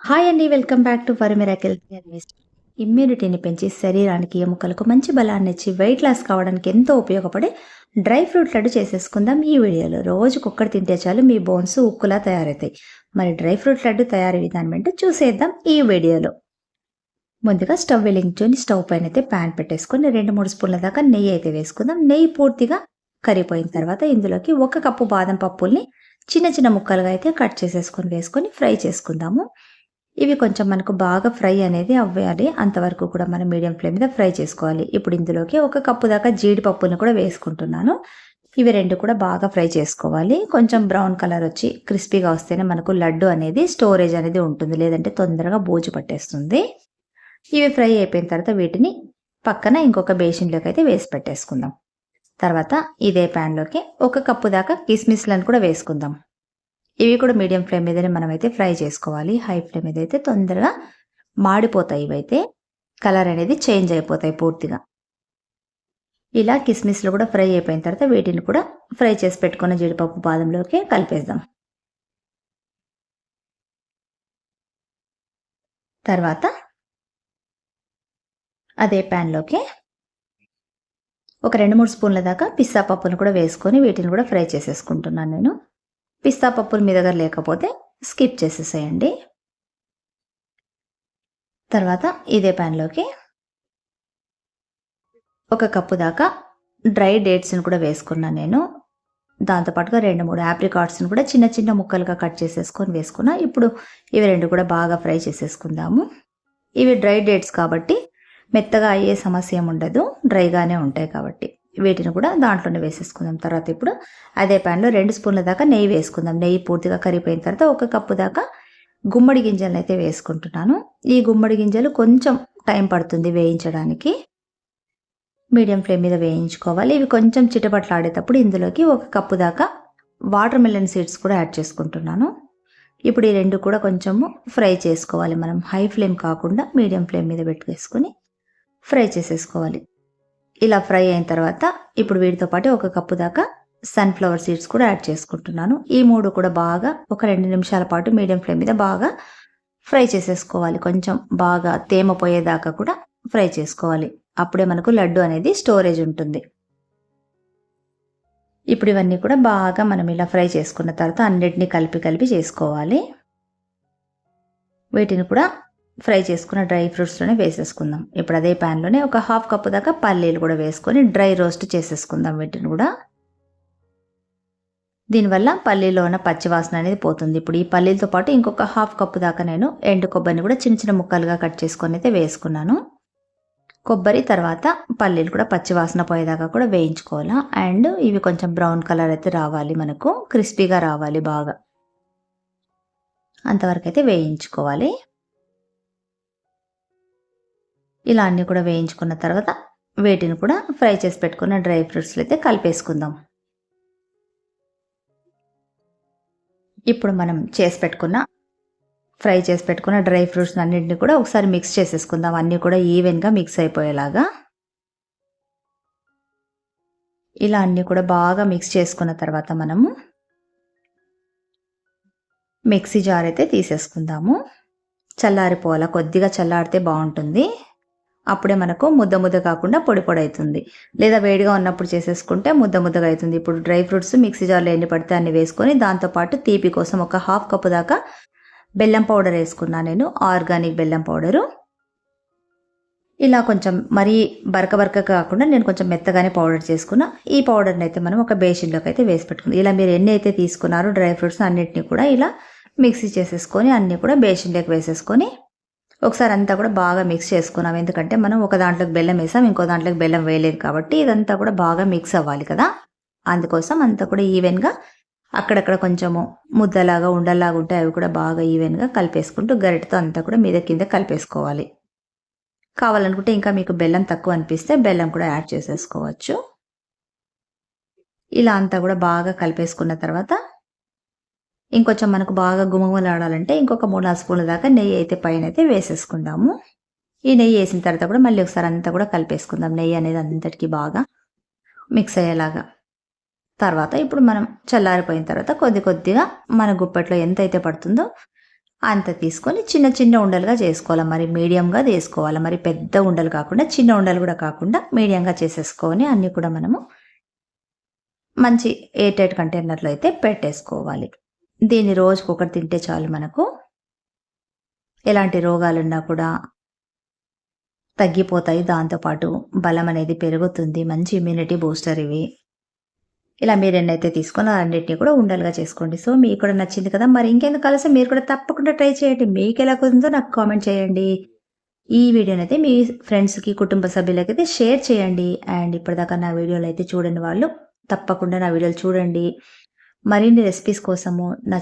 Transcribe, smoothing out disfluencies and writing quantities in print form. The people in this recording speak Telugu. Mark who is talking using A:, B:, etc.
A: హాయ్ అండి. Welcome back to for miracle. ఇమ్యూనిటీని పెంచి శరీరానికి ఎముకలకు మంచి బలాన్ని ఇచ్చి వెయిట్ లాస్ కావడానికి ఎంతో ఉపయోగపడే డ్రై ఫ్రూట్ లడ్డు చేసేసుకుందాం ఈ వీడియోలో. రోజుకొక్కటి తింటే చాలు మీ బోన్స్ ఉక్కులా తయారవుతాయి. మరి డ్రై ఫ్రూట్ లడ్డు తయారీ విధానం ఏంటో చూసేద్దాం ఈ వీడియోలో. ముందుగా స్టవ్ వెలిగించుకొని స్టవ్ పైన అయితే ప్యాన్ పెట్టేసుకొని 2-3 స్పూన్ల దాకా నెయ్యి అయితే వేసుకుందాం. నెయ్యి పూర్తిగా కరిగిపోయిన తర్వాత ఇందులోకి 1 కప్పు బాదం పప్పుల్ని చిన్న చిన్న ముక్కలుగా అయితే కట్ చేసేసుకొని వేసుకొని ఫ్రై చేసుకుందాము. ఇవి కొంచెం మనకు బాగా ఫ్రై అనేది అవ్వాలి. అంతవరకు కూడా మనం మీడియం ఫ్లేమ్ మీద ఫ్రై చేసుకోవాలి. ఇప్పుడు ఇందులోకి 1 కప్పు దాకా జీడిపప్పుని కూడా వేసుకుంటున్నాను. ఇవి 2 కూడా బాగా ఫ్రై చేసుకోవాలి. కొంచెం బ్రౌన్ కలర్ వచ్చి క్రిస్పీగా వస్తేనే మనకు లడ్డు అనేది స్టోరేజ్ అనేది ఉంటుంది. లేదంటే తొందరగా బూజు పట్టేస్తుంది. ఇవి ఫ్రై అయిపోయిన తర్వాత వీటిని పక్కన ఇంకొక బేసిన్లోకి అయితే వేసి పెట్టేసుకుందాం. తర్వాత ఇదే ప్యాన్లోకి 1 కప్పు దాకా కిస్మిస్లను కూడా వేసుకుందాం. ఇవి కూడా మీడియం ఫ్లేమ్ మీదనే మనమైతే ఫ్రై చేసుకోవాలి. హై ఫ్లేమ్ మీద అయితే తొందరగా మాడిపోతాయి. ఇవైతే కలర్ అనేది చేంజ్ అయిపోతాయి పూర్తిగా. ఇలా కిస్మిస్లు కూడా ఫ్రై అయిపోయిన తర్వాత వీటిని కూడా ఫ్రై చేసి పెట్టుకున్న జీడిపప్పు బాదంలోకి కలిపేద్దాం. తర్వాత అదే ప్యాన్లోకి ఒక 2-3 స్పూన్ల దాకా పిస్తా పప్పును కూడా వేసుకొని వీటిని కూడా ఫ్రై చేసేసుకుంటున్నాను నేను. పిస్తా పప్పులు మీ దగ్గర లేకపోతే స్కిప్ చేసేసేయండి. తర్వాత ఇదే ప్యాన్లోకి 1 కప్పు దాకా డ్రై డేట్స్ని కూడా వేసుకున్నాను నేను. దాంతోపాటుగా 2-3 యాప్రికాట్స్ని కూడా చిన్న చిన్న ముక్కలుగా కట్ చేసేసుకొని వేసుకున్నా. ఇప్పుడు ఇవి 2 కూడా బాగా ఫ్రై చేసేసుకుందాము. ఇవి డ్రై డేట్స్ కాబట్టి మెత్తగా అయ్యే సమస్య ఏమి ఉండదు. డ్రైగానే ఉంటాయి కాబట్టి వీటిని కూడా దాంట్లోనే వేసేసుకుందాం. తర్వాత ఇప్పుడు అదే ప్యాన్లో 2 స్పూన్ల దాకా నెయ్యి వేసుకుందాం. నెయ్యి పూర్తిగా కరిగిపోయిన తర్వాత 1 కప్పు దాకా గుమ్మడి గింజలను అయితే వేసుకుంటున్నాను. ఈ గుమ్మడి గింజలు కొంచెం టైం పడుతుంది వేయించడానికి. మీడియం ఫ్లేమ్ మీద వేయించుకోవాలి. ఇవి కొంచెం చిటపట్లాడేటప్పుడు ఇందులోకి 1 కప్పు దాకా వాటర్ మెలన్ సీడ్స్ కూడా యాడ్ చేసుకుంటున్నాను. ఇప్పుడు ఈ 2 కూడా కొంచెము ఫ్రై చేసుకోవాలి. మనం హై ఫ్లేమ్ కాకుండా మీడియం ఫ్లేమ్ మీద పెట్టుకేసుకొని ఫ్రై చేసేసుకోవాలి. ఇలా ఫ్రై అయిన తర్వాత ఇప్పుడు వీటితో పాటు 1 కప్పు దాకా సన్ఫ్లవర్ సీడ్స్ కూడా యాడ్ చేసుకుంటున్నాను. ఈ 3 కూడా బాగా ఒక 2 నిమిషాల పాటు మీడియం ఫ్లేమ్ మీద బాగా ఫ్రై చేసేసుకోవాలి. కొంచెం బాగా తేమ పోయేదాకా కూడా ఫ్రై చేసుకోవాలి. అప్పుడే మనకు లడ్డు అనేది స్టోరేజ్ ఉంటుంది. ఇప్పుడు ఇవన్నీ కూడా బాగా మనం ఇలా ఫ్రై చేసుకున్న తర్వాత అన్నిటినీ కలిపి చేసుకోవాలి. వీటిని కూడా ఫ్రై చేసుకున్న డ్రై ఫ్రూట్స్లోనే వేసేసుకుందాం. ఇప్పుడు అదే ప్యాన్లోనే ఒక 1/2 కప్పు దాకా పల్లీలు కూడా వేసుకొని డ్రై రోస్ట్ చేసేసుకుందాం వీటిని కూడా. దీనివల్ల పల్లీలో ఉన్న పచ్చివాసన అనేది పోతుంది. ఇప్పుడు ఈ పల్లీలతో పాటు ఇంకొక 1/2 కప్పు దాకా నేను ఎండు కొబ్బరిని కూడా చిన్న చిన్న ముక్కలుగా కట్ చేసుకొని అయితే వేసుకున్నాను. కొబ్బరి తర్వాత పల్లీలు కూడా పచ్చివాసన పోయేదాకా కూడా వేయించుకోవాలా. అండ్ ఇవి కొంచెం బ్రౌన్ కలర్ అయితే రావాలి, మనకు క్రిస్పీగా రావాలి బాగా. అంతవరకు అయితే వేయించుకోవాలి. ఇలా అన్నీ కూడా వేయించుకున్న తర్వాత వీటిని కూడా ఫ్రై చేసి పెట్టుకున్న డ్రై ఫ్రూట్స్లో అయితే కలిపేసుకుందాం. ఇప్పుడు మనం ఫ్రై చేసి పెట్టుకున్న డ్రై ఫ్రూట్స్ అన్నింటినీ కూడా ఒకసారి మిక్స్ చేసేసుకుందాం. అన్నీ కూడా ఈవెన్గా మిక్స్ అయిపోయేలాగా. ఇలా అన్నీ కూడా బాగా మిక్స్ చేసుకున్న తర్వాత మనము మిక్సీ జార్ అయితే తీసేసుకుందాము. చల్లారిపోవాలా, కొద్దిగా చల్లారితే బాగుంటుంది. అప్పుడే మనకు ముద్ద కాకుండా పొడి అవుతుంది. లేదా వేడిగా ఉన్నప్పుడు చేసేసుకుంటే ముద్దగా అవుతుంది. ఇప్పుడు డ్రై ఫ్రూట్స్ మిక్సీ జార్లో ఎన్ని పడితే అన్ని వేసుకొని దాంతోపాటు తీపి కోసం ఒక 1/2 కప్పు దాకా బెల్లం పౌడర్ వేసుకున్నాను నేను. ఆర్గానిక్ బెల్లం పౌడరు. ఇలా కొంచెం మరీ బరక కాకుండా నేను కొంచెం మెత్తగానే పౌడర్ చేసుకున్నా. ఈ పౌడర్ని అయితే మనం ఒక బేసిన్లోకి అయితే వేసి పెట్టుకున్నాం. ఇలా మీరు ఎన్ని అయితే తీసుకున్నారో డ్రై ఫ్రూట్స్ అన్నిటిని కూడా ఇలా మిక్సీ చేసేసుకొని అన్నీ కూడా బేసిన్లోకి వేసేసుకొని ఒకసారి అంతా కూడా బాగా మిక్స్ చేసుకున్నాం. ఎందుకంటే మనం ఒక దాంట్లోకి బెల్లం వేసాం, ఇంకో దాంట్లోకి బెల్లం వేయలేదు కాబట్టి ఇదంతా కూడా బాగా మిక్స్ అవ్వాలి కదా. అందుకోసం అంతా కూడా ఈవెన్గా అక్కడక్కడ కొంచెము ముద్దలాగా ఉండలాగా ఉంటే అవి కూడా బాగా ఈవెన్గా కలిపేసుకుంటూ గరిటతో అంతా కూడా మీద కింద కలిపేసుకోవాలి. కావాలనుకుంటే ఇంకా మీకు బెల్లం తక్కువ అనిపిస్తే బెల్లం కూడా యాడ్ చేసేసుకోవచ్చు. ఇలా అంతా కూడా బాగా కలిపేసుకున్న తర్వాత ఇంకొంచెం మనకు బాగా గుమగుమలాడాలంటే ఇంకొక 3-4 స్పూన్ల దాకా నెయ్యి అయితే పైన అయితే వేసేసుకుందాము. ఈ నెయ్యి వేసిన తర్వాత కూడా మళ్ళీ ఒకసారి అంతా కూడా కలిపేసుకుందాం. నెయ్యి అనేది అంతటికి బాగా మిక్స్ అయ్యేలాగా. తర్వాత ఇప్పుడు మనం చల్లారిపోయిన తర్వాత కొద్దిగా మన గుప్పెట్లో ఎంత అయితే పడుతుందో అంత తీసుకొని చిన్న చిన్న ఉండలుగా చేసుకోవాలి. మరి మీడియంగా చేసుకోవాలి. మరి పెద్ద ఉండలు కాకుండా, చిన్న ఉండలు కూడా కాకుండా మీడియంగా చేసేసుకొని అన్నీ కూడా మనము మంచి ఎయిర్ టైట్ కంటైనర్‌లో అయితే పెట్టేసుకోవాలి. దీన్ని రోజుకొకటి తింటే చాలు మనకు. ఎలాంటి రోగాలున్నా కూడా తగ్గిపోతాయి. దాంతో పాటు బలం అనేది పెరుగుతుంది. మంచి ఇమ్యూనిటీ బూస్టర్ ఇవి. ఇలా మీరెన్నైతే తీసుకున్నారో అన్నిటిని కూడా ఉండలుగా చేసుకోండి. సో, మీకు కూడా నచ్చింది కదా! మరి ఇంకెందుకు ఆలస్యం, మీరు కూడా తప్పకుండా ట్రై చేయండి. మీకెలా కుదిరిందో నాకు కామెంట్ చేయండి. ఈ వీడియోనైతే మీ ఫ్రెండ్స్‌కి, కుటుంబ సభ్యులకైతే షేర్ చేయండి. అండ్ ఇప్పటిదాకా నా వీడియోలైతే చూడని వాళ్ళు తప్పకుండా నా వీడియోలు చూడండి. మరిన్ని రెసిపీస్ కోసము నా